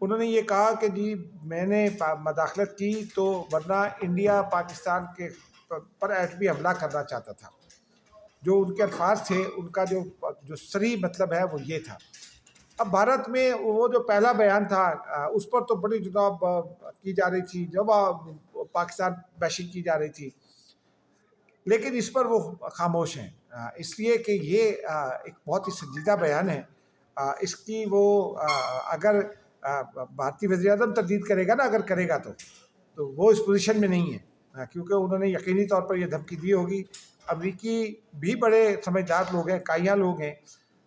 انہوں نے یہ کہا کہ جی میں نے مداخلت کی تو ورنہ انڈیا پاکستان کے پر ایٹمی حملہ کرنا چاہتا تھا. جو ان کے الفاظ تھے، ان کا جو صریح مطلب ہے وہ یہ تھا. اب بھارت میں وہ جو پہلا بیان تھا اس پر تو بڑی جناب کی جا رہی تھی، جب پاکستان بیشنگ کی جا رہی تھی، لیکن اس پر وہ خاموش ہیں، اس لیے کہ یہ ایک بہت ہی سنجیدہ بیان ہے. اس کی وہ اگر بھارتی وزیر اعظم تردید کرے گا نا، اگر کرے گا تو وہ اس پوزیشن میں نہیں ہے، کیونکہ انہوں نے یقینی طور پر یہ دھمکی دی ہوگی. امریکی بھی بڑے سمجھدار لوگ ہیں، کائیاں لوگ ہیں.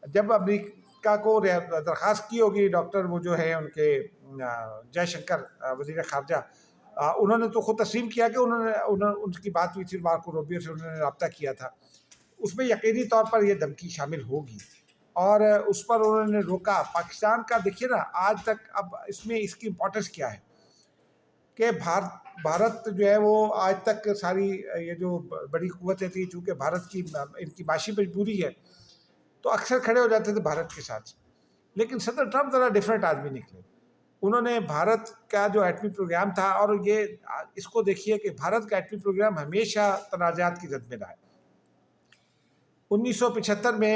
جب امریکہ کو درخواست کی ہوگی ڈاکٹر وہ جو ہے ان کے جے شنکر وزیر خارجہ، انہوں نے تو خود تسلیم کیا کہ ان کی بات ہوئی تھی مارکو روبیو سے، انہوں نے رابطہ کیا تھا. اس میں یقینی طور پر یہ دھمکی شامل ہوگی اور اس پر انہوں نے روکا. پاکستان کا دیکھیے نا آج تک، اب اس میں اس کی امپورٹنس کیا ہے کہ بھارت جو ہے وہ آج تک ساری یہ جو بڑی قوتیں تھیں، چونکہ بھارت کی ان کی معاشی مجبوری ہے تو اکثر کھڑے ہو جاتے تھے بھارت کے ساتھ. لیکن صدر ٹرمپ ذرا ڈیفرنٹ آدمی نکلے. انہوں نے بھارت کا جو ایٹمی پروگرام تھا، اور یہ اس کو دیکھیے کہ بھارت کا ایٹمی پروگرام ہمیشہ تنازعات کی زد میں رہا ہے. 1975 میں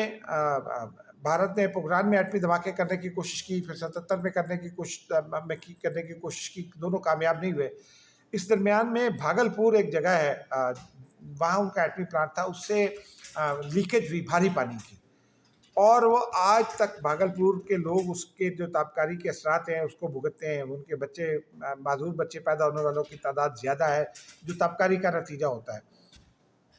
بھارت نے پوکران میں ایٹمی دھماکے کرنے کی کوشش کی، پھر 77 میں کرنے کی کوشش کی، دونوں کامیاب نہیں ہوئے. اس درمیان میں بھاگلپور ایک جگہ ہے، وہاں ان کا ایٹمی پلانٹ تھا، اس سے لیکیج ہوئی بھاری پانی کی، اور وہ آج تک بھاگلپور کے لوگ اس کے جو تابکاری کے اثرات ہیں اس کو بھگتتے ہیں. ان کے بچے، معذور بچے پیدا ہونے والوں کی تعداد زیادہ ہے، جو تابکاری کا نتیجہ ہوتا ہے.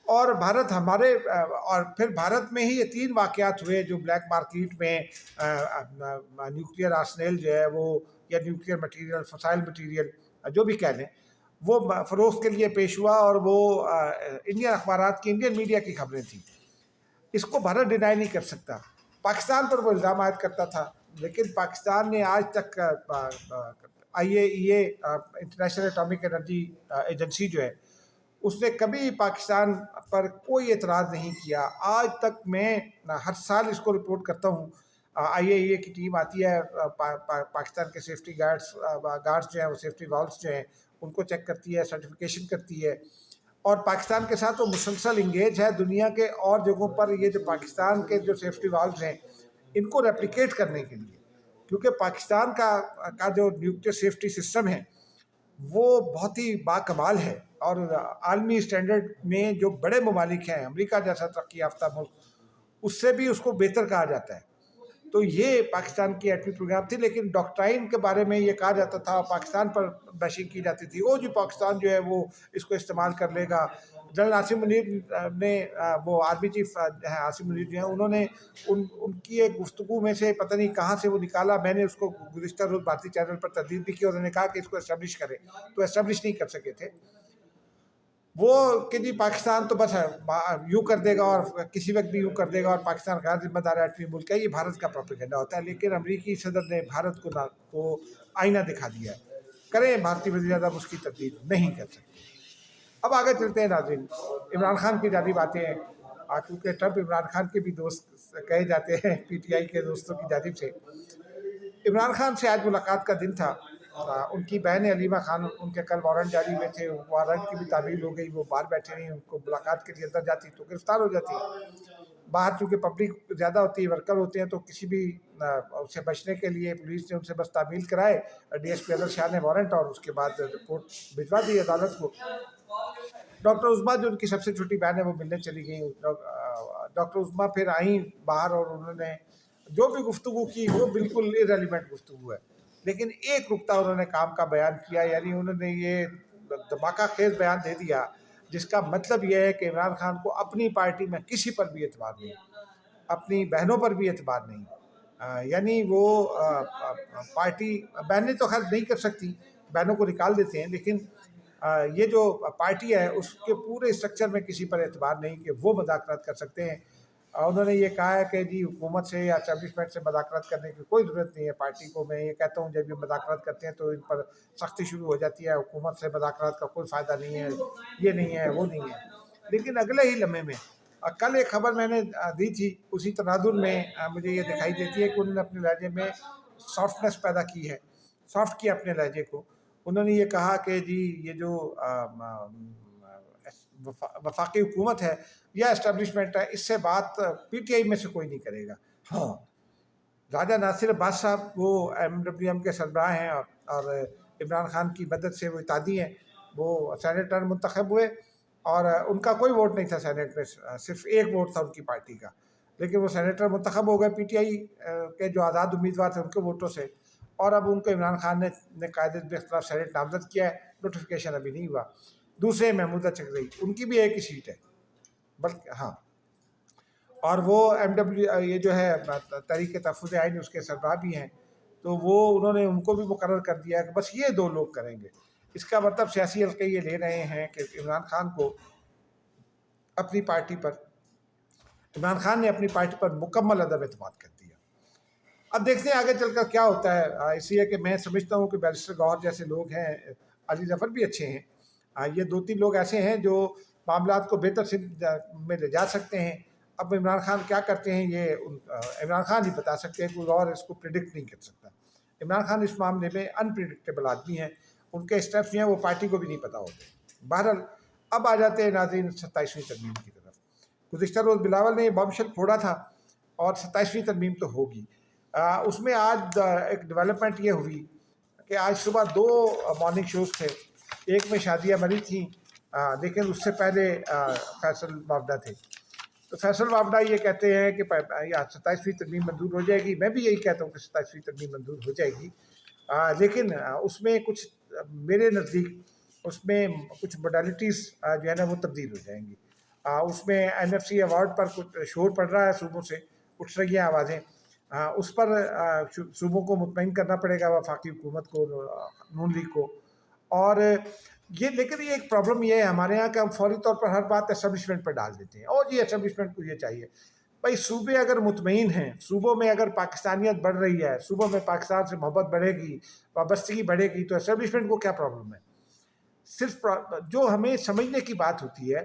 اور بھارت ہمارے اور پھر بھارت میں ہی یہ 3 واقعات ہوئے جو بلیک مارکیٹ میں نیوکلیر آرسنیل جو ہے وہ، یا نیوکلیر مٹیریل، فسائل مٹیریل جو بھی کہہ لیں، وہ فروخت کے لیے پیش ہوا، اور وہ انڈین اخبارات کی، انڈین میڈیا کی خبریں تھیں. اس کو بھارت ڈینائی نہیں کر سکتا. پاکستان پر وہ الزام عائد کرتا تھا، لیکن پاکستان نے آج تک IAEA international atomic energy agency جو ہے، اس نے کبھی پاکستان پر کوئی اعتراض نہیں کیا. آج تک میں ہر سال اس کو رپورٹ کرتا ہوں. IAEA کی ٹیم آتی ہے، پاکستان کے سیفٹی گارڈز جو ہیں، وہ سیفٹی والوز جو ہیں ان کو چیک کرتی ہے، سرٹیفکیشن کرتی ہے، اور پاکستان کے ساتھ وہ مسلسل انگیج ہے دنیا کے اور جگہوں پر. یہ جو پاکستان کے جو سیفٹی والوز ہیں ان کو ریپلیکیٹ کرنے کے لیے، کیونکہ پاکستان کا جو نیوکلیر سیفٹی سسٹم ہے وہ بہت ہی باکمال ہے، اور عالمی اسٹینڈرڈ میں جو بڑے ممالک ہیں، امریکہ جیسا ترقی یافتہ ملک، اس سے بھی اس کو بہتر کہا جاتا ہے. تو یہ پاکستان کی ایٹمی پروگرام تھی. لیکن ڈاکٹرائن کے بارے میں یہ کہا جاتا تھا، پاکستان پر بیشنگ کی جاتی تھی، جی پاکستان جو ہے وہ اس کو استعمال کر لے گا. جنرل عاصم منیر نے، وہ آرمی چیف عاصم منیر جو ہیں، انہوں نے ان کی ایک گفتگو میں سے پتہ نہیں کہاں سے وہ نکالا. میں نے اس کو گزشتہ روز بھارتی چینل پر تردید بھی کی، اور انہوں نے کہا کہ اس کو اسٹیبلش کرے، تو اسٹیبلش نہیں کر سکے تھے وہ، کہ جی پاکستان تو بس یوں کر دے گا اور کسی وقت بھی یوں کر دے گا، اور پاکستان غیر ذمہ دار ایٹمی ملک ہے. یہ بھارت کا پروپیگنڈا ہوتا ہے. لیکن امریکی صدر نے بھارت کو آئینہ دکھا دیا ہے. کریں بھارتی وزیر اعظم اس کی تردید نہیں کر سکتے. اب آگے چلتے ہیں ناظرین. عمران خان کی جانب آتے ہیں، کیونکہ ٹرمپ عمران خان کے بھی دوست کہے جاتے ہیں PTI کے دوستوں کی جانب سے. عمران خان سے آج ملاقات کا دن تھا. ان کی بہن علیمہ خان، ان کے کل وارنٹ جاری ہوئے تھے، وارنٹ کی بھی تعمیل ہو گئی، وہ باہر بیٹھے نہیں. ان کو ملاقات کے لیے اندر جاتی تو گرفتار ہو جاتی. باہر چونکہ پبلک زیادہ ہوتی ہے، ورکر ہوتے ہیں، تو کسی بھی اس سے بچنے کے لیے پولیس نے ان سے بس تعمیل کرائے. DSP اظہر شاہ نے وارنٹ، اور اس کے بعد رپورٹ بھجوا دی عدالت کو. ڈاکٹر عظمیٰ جو ان کی سب سے چھوٹی بہن ہے وہ ملنے چلی گئیں. ڈاکٹر عظمیٰ پھر آئیں باہر، اور انہوں نے جو بھی گفتگو کی وہ بالکل ارریلیونٹ گفتگو ہے. لیکن ایک نکتہ انہوں نے کام کا بیان کیا، یعنی انہوں نے یہ دھماکہ خیز بیان دے دیا جس کا مطلب یہ ہے کہ عمران خان کو اپنی پارٹی میں کسی پر بھی اعتبار نہیں، اپنی بہنوں پر بھی اعتبار نہیں. یعنی وہ پارٹی، بہنیں تو خیر نہیں کر سکتی، بہنوں کو نکال دیتے ہیں، لیکن یہ جو پارٹی ہے اس کے پورے اسٹرکچر میں کسی پر اعتبار نہیں کہ وہ مذاکرات کر سکتے ہیں. انہوں نے یہ کہا ہے کہ جی حکومت سے یا اسٹیبلشمنٹ سے مذاکرات کرنے کی کوئی ضرورت نہیں ہے پارٹی کو. میں یہ کہتا ہوں جب یہ مذاکرات کرتے ہیں تو ان پر سختی شروع ہو جاتی ہے، حکومت سے مذاکرات کا کوئی فائدہ نہیں ہے، یہ نہیں ہے، وہ نہیں ہے. لیکن اگلے ہی لمحے میں، کل ایک خبر میں نے دی تھی، اسی تناظر میں مجھے یہ دکھائی دیتی ہے کہ انہوں نے اپنے لہجے میں سافٹنس پیدا کی ہے. سافٹ کیا اپنے لہجے کو. انہوں نے یہ کہا کہ جی یہ جو وفاقی حکومت ہے یا اسٹیبلشمنٹ ہے اس سے بات پی ٹی آئی میں سے کوئی نہیں کرے گا. ہاں راجہ ناصر عباس صاحب وہ MWM کے سربراہ ہیں اور عمران خان کی مدد سے وہ اتحادی ہیں. وہ سینیٹر منتخب ہوئے اور ان کا کوئی ووٹ نہیں تھا سینیٹ میں, صرف ایک ووٹ تھا ان کی پارٹی کا, لیکن وہ سینیٹر منتخب ہو گئے پی ٹی آئی کے جو آزاد امیدوار تھے ان کے ووٹوں سے. اور اب ان کو عمران خان نے قائد باختلاف سینیٹ نامزد کیا ہے, نوٹیفیکیشن ابھی نہیں ہوا. دوسرے محمودہ چکرئی, ان کی بھی ایک ہی سیٹ ہے بلکہ ہاں, اور وہ یہ جو ہے تحریک تحفظ آئین اس کے سربراہ بھی ہیں, تو وہ انہوں نے ان کو بھی مقرر کر دیا کہ بس یہ 2 لوگ کریں گے. اس کا مطلب سیاسی حلقے یہ لے رہے ہیں کہ عمران خان نے اپنی پارٹی پر مکمل عدم اعتماد کر دیا. اب دیکھتے ہیں آگے چل کر کیا ہوتا ہے. اس لیے کہ میں سمجھتا ہوں کہ بیرسٹر گوہر جیسے لوگ ہیں, علی ظفر بھی اچھے ہیں, یہ 2-3 لوگ ایسے ہیں جو معاملات کو بہتر سمت میں لے جا سکتے ہیں. اب عمران خان کیا کرتے ہیں یہ عمران خان ہی بتا سکتے ہیں, کوئی اور اس کو پریڈکٹ نہیں کر سکتا. عمران خان اس معاملے میں انپریڈکٹیبل آدمی ہیں, ان کے اسٹیپس جو ہیں وہ پارٹی کو بھی نہیں پتہ ہوتے. بہرحال اب آ جاتے ہیں ناظرین 27ویں ترمیم کی طرف. گزشتہ روز بلاول نے یہ بامشل پھوڑا تھا اور 27ویں ترمیم تو ہوگی. اس میں آج ایک ڈیولپمنٹ یہ ہوئی کہ آج صبح 2 مارننگ شوز تھے. ایک میں شادیہ مری تھیں, لیکن اس سے پہلے فیصل وافدہ تھے. تو فیصل وافدہ یہ کہتے ہیں کہ 27ویں ترمیم منظور ہو جائے گی. میں بھی یہی کہتا ہوں کہ 27ویں ترمیم منظور ہو جائے گی, لیکن اس میں کچھ میرے نزدیک اس میں کچھ موڈیلٹیز جو ہے نا وہ تبدیل ہو جائیں گی. اس میں NFC ایوارڈ پر کچھ شور پڑ رہا ہے, صوبوں سے اٹھ رہی ہیں آوازیں, اس پر صوبوں کو مطمئن کرنا پڑے گا, وفاقی حکومت کو, نون لیگ کو. اور لیکن یہ ایک پرابلم یہ ہے ہمارے یہاں کہ ہم فوری طور پر ہر بات اسٹیبلشمنٹ پر ڈال دیتے ہیں, اور جی اسٹیبلشمنٹ کو یہ چاہیے. بھائی صوبے اگر مطمئن ہیں, صوبوں میں اگر پاکستانیت بڑھ رہی ہے, صوبوں میں پاکستان سے محبت بڑھے گی, وابستگی بڑھے گی, تو اسٹیبلشمنٹ کو کیا پرابلم ہے؟ صرف جو ہمیں سمجھنے کی بات ہوتی ہے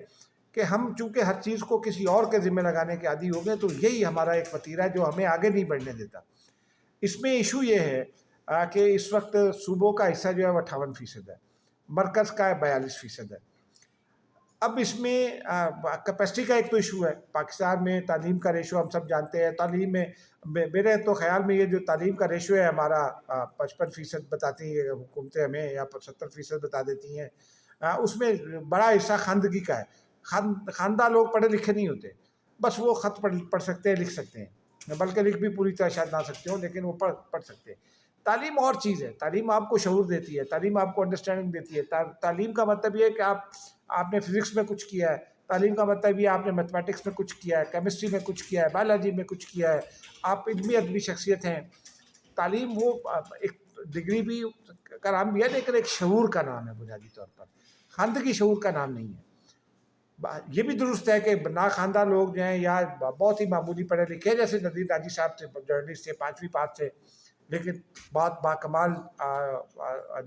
کہ ہم چونکہ ہر چیز کو کسی اور کے ذمہ لگانے کے عادی ہو گئے, تو یہی ہمارا ایک وتیرہ ہے جو ہمیں آگے نہیں بڑھنے دیتا. اس میں ایشو یہ ہے کہ اس وقت صوبوں کا حصہ جو ہے وہ 58% ہے, مرکز کا 42% ہے. اب اس میں کیپیسٹی کا ایک تو ایشو ہے. پاکستان میں تعلیم کا ریشو ہم سب جانتے ہیں. تعلیم میں میرے تو خیال میں یہ جو تعلیم کا ریشو ہے ہمارا 55% بتاتی ہے حکومتیں ہمیں, یا 70% بتا دیتی ہیں. اس میں بڑا حصہ خواندگی کا ہے. خواندہ لوگ پڑھے لکھے نہیں ہوتے, بس وہ خط پڑھ سکتے ہیں, لکھ سکتے ہیں, بلکہ لکھ بھی پوری طرح شاید نہ سکتے ہوں, لیکن وہ پڑھ سکتے ہیں. تعلیم اور چیز ہے. تعلیم آپ کو شعور دیتی ہے, تعلیم آپ کو انڈرسٹینڈنگ دیتی ہے. تعلیم کا مطلب یہ ہے کہ آپ نے فزکس میں کچھ کیا ہے, تعلیم کا مطلب یہ آپ نے میتھمیٹکس میں کچھ کیا ہے, کیمسٹری میں کچھ کیا ہے, بایولوجی میں کچھ کیا ہے, آپ علمی ادبی شخصیت ہیں. تعلیم وہ ایک ڈگری بھی کا نام بھی ہے, لیکن ایک شعور کا نام ہے بنیادی طور پر, خواندگی شعور کا نام نہیں ہے. یہ بھی درست ہے کہ ناخواندہ لوگ جو ہیں یا بہت ہی معمولی پڑھے لکھے, جیسے نذیر راجی صاحب تھے, جرنلسٹ تھے, 5ویں پاس سے, لیکن بہت باکمال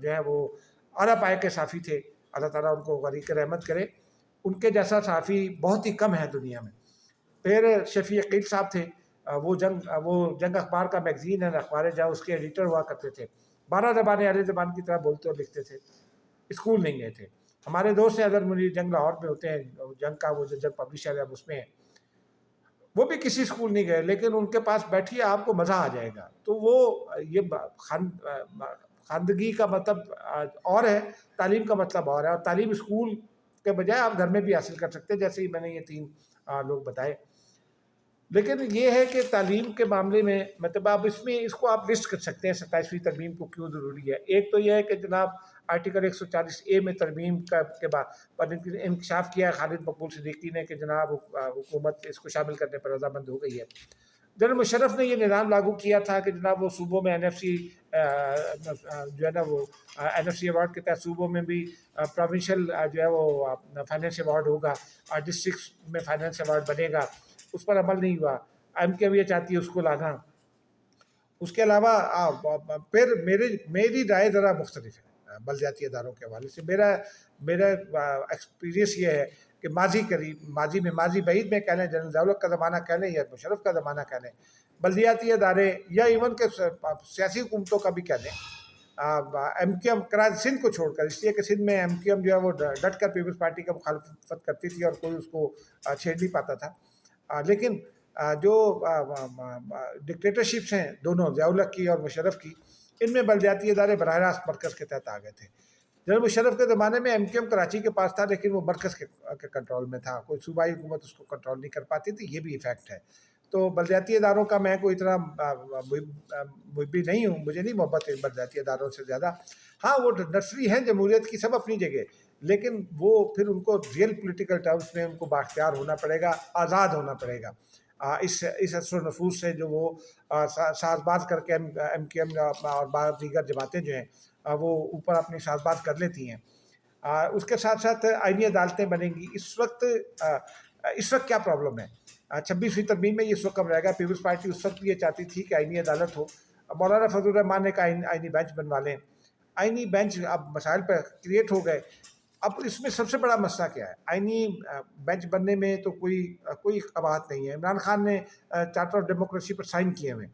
جو ہے وہ اعلیٰ پائے کے صحافی تھے. اللہ تعالیٰ ان کو غریق رحمت کرے. ان کے جیسا صحافی بہت ہی کم ہے دنیا میں. پھر شفیع عقیل صاحب تھے, وہ جنگ اخبار کا میگزین ہے, اخبار جہاں اس کے ایڈیٹر ہوا کرتے تھے. 12 زبانیں اہل زبان کی طرح بولتے اور لکھتے تھے. اسکول نہیں گئے تھے. ہمارے دوست ہیں اظہر منیر, جنگ لاہور میں ہوتے ہیں, جنگ کا وہ جو جنگ پبلشر ہے اس میں ہیں, وہ بھی کسی اسکول نہیں گئے, لیکن ان کے پاس بیٹھیے آپ کو مزہ آ جائے گا. تو وہ یہ خواندگی کا مطلب اور ہے, تعلیم کا مطلب اور ہے. اور تعلیم اسکول کے بجائے آپ گھر میں بھی حاصل کر سکتے ہیں, جیسے ہی میں نے یہ 3 لوگ بتائے. لیکن یہ ہے کہ تعلیم کے معاملے میں مطلب آپ اس کو آپ لسٹ کر سکتے ہیں 27ویں ترمیم کو کیوں ضروری ہے. ایک تو یہ ہے کہ جناب آرٹیکل 140A میں ترمیم کے بعد انکشاف کیا ہے خالد مقبول صدیقی نے کہ جناب حکومت اس کو شامل کرنے پر رضامند ہو گئی ہے. جنرل مشرف نے یہ نظام لاگو کیا تھا کہ جناب وہ صوبوں میں NFC جو ہے نا وہ NFC ایوارڈ کے تحت صوبوں میں بھی پروونشل جو ہے وہ فائنینس ایوارڈ ہوگا, اور ڈسٹرکس میں فائنینس ایوارڈ بنے گا. اس پر عمل نہیں ہوا. MK بھی یہ چاہتی ہے اس کو لانا. اس کے علاوہ پھر میری رائے ذرا مختلف ہے بلدیاتی اداروں کے حوالے سے. میرا ایکسپیرینس یہ ہے کہ ماضی بعید میں کہہ لیں, جنرل ضیاء کا زمانہ کہہ لیں یا مشرف کا زمانہ کہہ لیں, بلدیاتی ادارے یا ایون کے سیاسی حکومتوں کا بھی کہہ لیں, ایم کیو ایم سندھ کو چھوڑ کر، اس لیے کہ سندھ میں ایم کیو ایم جو ہے وہ ڈٹ کر پیپلز پارٹی کا مخالفت کرتی تھی اور کوئی اس کو چھیڑ نہیں پاتا تھا، لیکن جو ڈکٹیٹرشپس ہیں دونوں ضیاء الحق کی اور مشرف کی، ان میں بلدیاتی ادارے براہ راست مرکز کے تحت آ گئے تھے۔ جنرل مشرف کے زمانے میں ایم کیو ایم کراچی کے پاس تھا، لیکن وہ مرکز کے کنٹرول میں تھا، کوئی صوبائی حکومت اس کو کنٹرول نہیں کر پاتی تھی، یہ بھی ایفیکٹ ہے۔ تو بلدیاتی اداروں کا میں کوئی اتنا محبی نہیں ہوں، مجھے نہیں محبت ہے بلدیاتی اداروں سے زیادہ۔ ہاں وہ نرسری ہیں جمہوریت کی، سب اپنی جگہ، لیکن وہ پھر ان کو ریئل پولیٹیکل ٹرمز میں ان کو بااختیار ہونا پڑے گا، آزاد ہونا پڑے گا اس اثر و نفوذ سے جو وہ ساز باز کر کے ایم کیو ایم اور بعض دیگر جماعتیں جو ہیں وہ اوپر اپنی ساز باز کر لیتی ہیں۔ اس کے ساتھ ساتھ آئینی عدالتیں بنیں گی۔ اس وقت کیا پرابلم ہے؟ 26ویں ترمیم میں یہ اس وقت رہے گا۔ پیپلز پارٹی اس وقت بھی یہ چاہتی تھی کہ آئینی عدالت ہو، مولانا فضل الرحمان نے کہا آئینی بینچ بنوا لیں۔ آئینی بینچ اب مسائل پہ کریٹ ہو گئے۔ اب اس میں سب سے بڑا مسئلہ کیا ہے؟ آئینی بینچ بننے میں تو کوئی قباحت نہیں ہے۔ عمران خان نے چارٹر آف ڈیموکریسی پر سائن کیے ہوئے،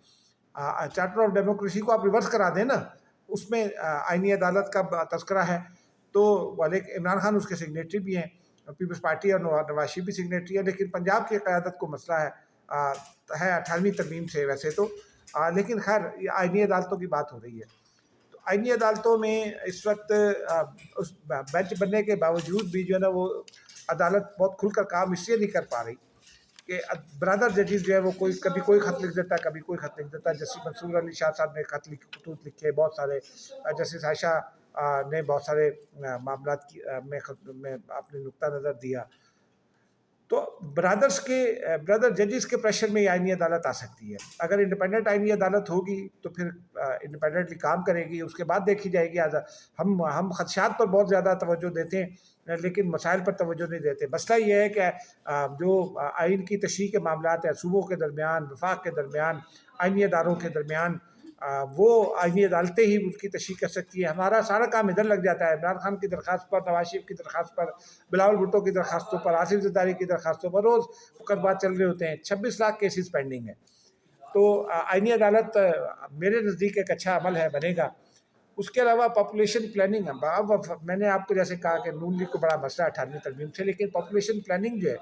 چارٹر آف ڈیموکریسی کو آپ ریورس کرا دیں نا، اس میں آئینی عدالت کا تذکرہ ہے، تو عمران خان اس کے سگنیٹری بھی ہیں، پیپلز پارٹی اور نواز شریف بھی سگنیٹری ہے، لیکن پنجاب کی قیادت کو مسئلہ ہے 28ویں ترمیم سے ویسے تو، لیکن خیر آئینی عدالتوں کی بات ہو رہی ہے۔ تو آئینی عدالتوں میں اس وقت اس بینچ بننے کے باوجود بھی جو ہے نا وہ عدالت بہت کھل کر کام اس لیے نہیں کر پا رہی کہ برادر ججز جو ہے وہ کبھی کوئی خط لکھ دیتا ہے، کبھی کوئی خط لکھ دیتا ہے۔ جسٹس منصور علی شاہ صاحب نے خطوط لکھے بہت سارے، جسٹس عائشہ نے بہت سارے معاملات میں اپنے نقطہ نظر دیا۔ تو برادر ججز کے پریشر میں یہ آئینی عدالت آ سکتی ہے۔ اگر انڈیپینڈنٹ آئینی عدالت ہوگی تو پھر انڈیپینڈنٹلی کام کرے گی، اس کے بعد دیکھی جائے گی۔ ہم خدشات پر بہت زیادہ توجہ دیتے ہیں لیکن مسائل پر توجہ نہیں دیتے۔ مسئلہ یہ ہے کہ جو آئین کی تشریح کے معاملات ہیں صوبوں کے درمیان، وفاق کے درمیان، آئینی اداروں کے درمیان، وہ آئینی عدالتیں ہی اس کی تشریح کر سکتی ہیں۔ ہمارا سارا کام ادھر لگ جاتا ہے، عمران خان کی درخواست پر، نواز شریف کی درخواست پر، بلاول بھٹو کی درخواستوں پر، آصف زرداری کی درخواستوں پر روز مقدمات چل رہے ہوتے ہیں۔ 26 لاکھ کیسز پینڈنگ ہیں۔ تو آئینی عدالت میرے نزدیک ایک اچھا عمل ہے، بنے گا۔ اس کے علاوہ پاپولیشن پلاننگ، میں نے آپ کو جیسے کہا کہ نون لیگ کو بڑا مسئلہ 18ویں ترمیم سے، لیکن پاپولیشن پلاننگ جو ہے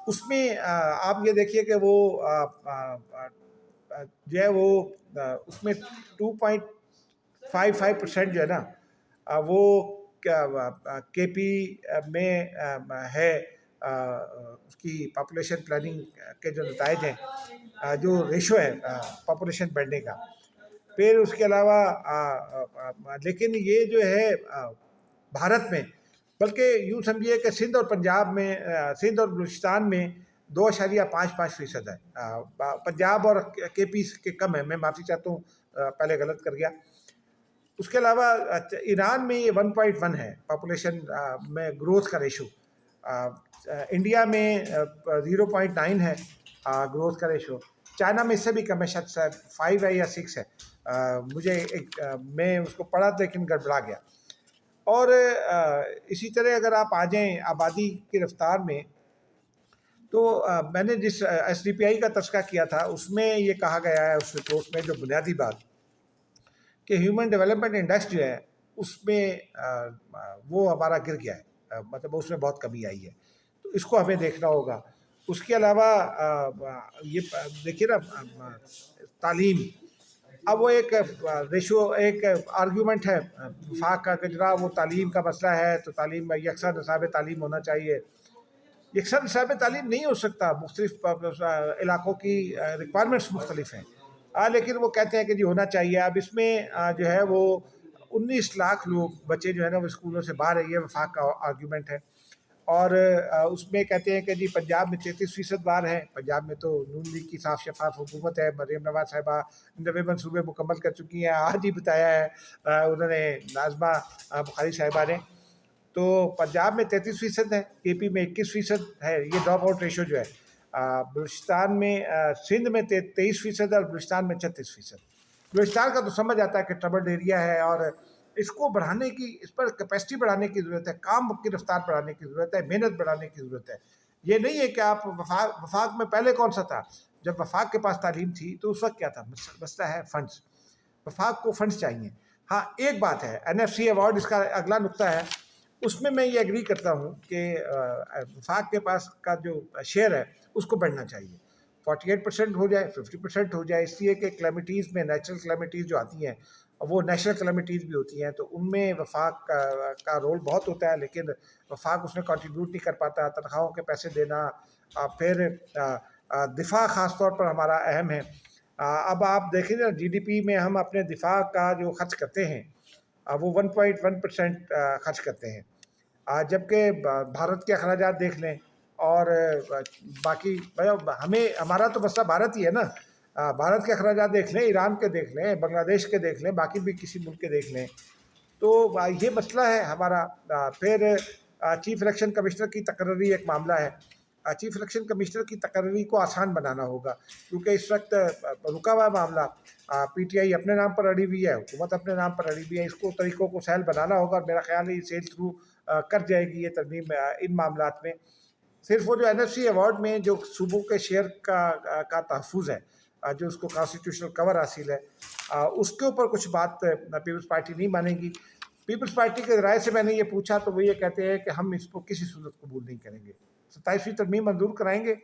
اس میں آپ یہ دیکھیے کہ وہ جو ہے وہ اس میں 2.55% جو ہے نا وہ کے پی میں ہے، اس کی پاپولیشن پلاننگ کے جو نتائج ہیں، جو ریشو ہے پاپولیشن بڑھنے کا۔ پھر اس کے علاوہ لیکن یہ جو ہے بھارت میں، بلکہ یوں سمجھیے کہ سندھ اور پنجاب میں، سندھ اور بلوچستان میں 2.55% ہے، پنجاب اور کے پی کے کم ہے۔ میں معافی چاہتا ہوں، پہلے غلط کر گیا۔ اس کے علاوہ ایران میں یہ 1.1 ہے پاپولیشن میں گروتھ کا ریشو، انڈیا میں 0.9 ہے گروتھ کا ریشو، چائنا میں اس سے بھی کم ہے، شاید 5 ہے یا 6 ہے، میں اس کو پڑھا لیکن گڑبڑا گیا۔ اور اسی طرح اگر آپ آ جائیں آبادی کی رفتار میں، تو میں نے جس ایس ڈی پی آئی کا تذکرہ کیا تھا اس میں یہ کہا گیا ہے اس رپورٹ میں، جو بنیادی بات کہ ہیومن ڈیولپمنٹ انڈیکس جو ہے اس میں وہ ہمارا گر گیا ہے، مطلب اس میں بہت کمی آئی ہے، تو اس کو ہمیں دیکھنا ہوگا۔ اس کے علاوہ یہ دیکھیے نا تعلیم، اب وہ ایک ریشو، ایک آرگیومنٹ ہے وفاق کا کہ جناب وہ تعلیم کا مسئلہ ہے تو تعلیم میں یکساں نصاب تعلیم ہونا چاہیے۔ یکساں نصاب تعلیم نہیں ہو سکتا، مختلف علاقوں کی ریکوائرمنٹس مختلف ہیں، لیکن وہ کہتے ہیں کہ جی ہونا چاہیے۔ اب اس میں جو ہے وہ 19 لاکھ لوگ بچے جو ہے نا وہ اسکولوں سے باہر ہے، یہ وفاق کا آرگیومنٹ ہے۔ اور اس میں کہتے ہیں کہ جی پنجاب میں 33% باہر ہے، پنجاب میں تو نون لیگ کی صاف شفاف حکومت ہے، مریم نواز صاحبہ 90 منصوبے مکمل کر چکی ہیں، آج ہی بتایا ہے انہوں نے ناظمہ بخاری صاحبہ نے۔ تو پنجاب میں 33% ہے، کے پی میں 21% ہے، یہ ڈراپ آؤٹ ریشو جو ہے۔ بلوچستان میں، سندھ میں 23% ہے اور بلوچستان میں 36%۔ بلوچستان کا تو سمجھ آتا ہے کہ ٹربلڈ ایریا ہے، اور اس کو بڑھانے کی، اس پر کیپیسٹی بڑھانے کی ضرورت ہے، کام کی رفتار بڑھانے کی ضرورت ہے، محنت بڑھانے کی ضرورت ہے۔ یہ نہیں ہے کہ آپ وفاق میں پہلے کون سا تھا، جب وفاق کے پاس تعلیم تھی تو اس وقت کیا تھا، مسئلہ ہے فنڈز۔ وفاق کو فنڈز چاہیے. ہاں ایک بات ہے, NFC ایوارڈ اس کا اگلا نقطہ ہے, اس میں یہ ایگری کرتا ہوں کہ وفاق کے پاس کا جو شیئر ہے اس کو بڑھنا چاہیے, 48% ہو جائے, 50% ہو جائے, اس لیے کہ کلیمٹیز میں نیچرل کلیمٹیز جو آتی ہیں وہ نیشنل کلیمٹیز بھی ہوتی ہیں, تو ان میں وفاق کا رول بہت ہوتا ہے, لیکن وفاق اس میں کنٹریبیوٹ نہیں کر پاتا. تنخواہوں کے پیسے دینا, پھر دفاع خاص طور پر ہمارا اہم ہے. اب آپ دیکھیں نا GDP میں ہم اپنے دفاع کا جو خرچ کرتے ہیں وہ 1.1% خرچ کرتے ہیں, جبکہ بھارت کے اخراجات دیکھ لیں اور باقی ہمارا تو مسئلہ بھارت ہی ہے نا. بھارت کے اخراجات دیکھ لیں, ایران کے دیکھ لیں, بنگلہ دیش کے دیکھ لیں, باقی بھی کسی ملک کے دیکھ لیں, تو یہ مسئلہ ہے ہمارا. پھر چیف الیکشن کمشنر کی تقرری ایک معاملہ ہے. چیف الیکشن کمشنر کی تقرری کو آسان بنانا ہوگا, کیونکہ اس وقت رکا ہوا معاملہ, PTI اپنے نام پر اڑی ہوئی ہے, حکومت اپنے نام پر اڑی ہوئی ہے, اس کو طریقوں کو سہل بنانا ہوگا, اور میرا خیال ہے یہ سیل تھرو کر جائے گی یہ ترمیم ان معاملات میں. صرف وہ جو NFC ایوارڈ میں جو صوبوں کے شیئر کا تحفظ ہے, جو اس کو کانسٹیٹیوشنل کور حاصل ہے, اس کے اوپر کچھ بات پیپلز پارٹی نہیں مانے گی. پیپلز پارٹی کے رائے سے میں نے یہ پوچھا تو وہ یہ کہتے ہیں کہ ہم اس کو کسی صورت قبول نہیں کریں گے. 27ویں ترمیم منظور کرائیں گے,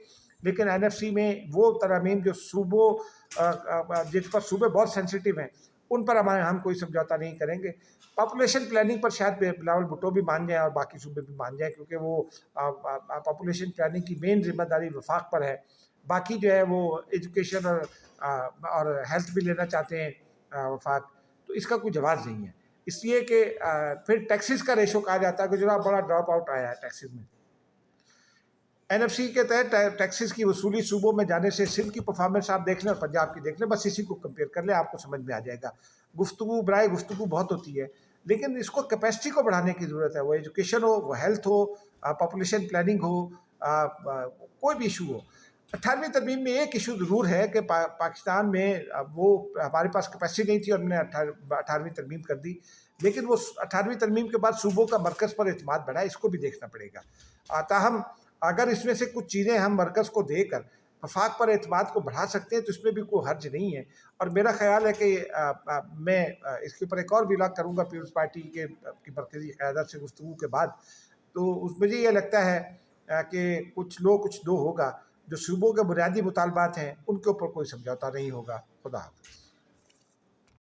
لیکن NFC میں وہ ترامیم جو صوبوں جس پر صوبے بہت سینسٹیو ہیں ان پر ہم کوئی سمجھوتا نہیں کریں گے. پاپولیشن پلاننگ پر شاید بلاول بھٹو بھی مان جائیں اور باقی صوبے بھی مان جائیں, کیونکہ وہ پاپولیشن پلاننگ کی مین ذمہ داری وفاق پر ہے. باقی جو ہے وہ ایجوکیشن اور ہیلتھ بھی لینا چاہتے ہیں وفاق, تو اس کا کوئی جواز نہیں ہے. اس لیے کہ پھر ٹیکسز کا ریشو کہا جاتا ہے کہ جناب بڑا ڈراپ آؤٹ آیا ہے ٹیکسز میں. NFC کے تحت ٹیکسز کی وصولی صوبوں میں جانے سے سندھ کی پرفارمنس آپ دیکھ لیں اور پنجاب کی دیکھ لیں, بس اسی کو کمپیئر کر لیں, آپ کو سمجھ میں آ جائے گا. برائے گفتگو بہت ہوتی ہے, لیکن اس کو کیپیسٹی کو بڑھانے کی ضرورت ہے. وہ ایجوکیشن ہو, وہ ہیلتھ ہو, پاپولیشن پلاننگ ہو, کوئی بھی ایشو ہو. 18ویں ترمیم میں ایک ایشو ضرور ہے کہ پاکستان میں وہ ہمارے پاس کیپیسٹی نہیں تھی اور ہم نے 18ویں ترمیم کر دی, لیکن وہ 18ویں ترمیم کے بعد صوبوں کا مرکز پر اعتماد بڑھا, اس کو بھی دیکھنا پڑے گا. تاہم اگر اس میں سے کچھ چیزیں ہم مرکز کو دے کر وفاق پر اعتماد کو بڑھا سکتے ہیں تو اس میں بھی کوئی حرج نہیں ہے. اور میرا خیال ہے کہ میں اس کے اوپر ایک اور ولاگ کروں گا پیپلز پارٹی کی مرکزی قیادت سے گفتگو کے بعد, تو اس مجھے یہ لگتا ہے کہ کچھ لو کچھ دو ہوگا. جو صوبوں کے بنیادی مطالبات ہیں ان کے اوپر کوئی سمجھوتا نہیں ہوگا. خدا حافظ.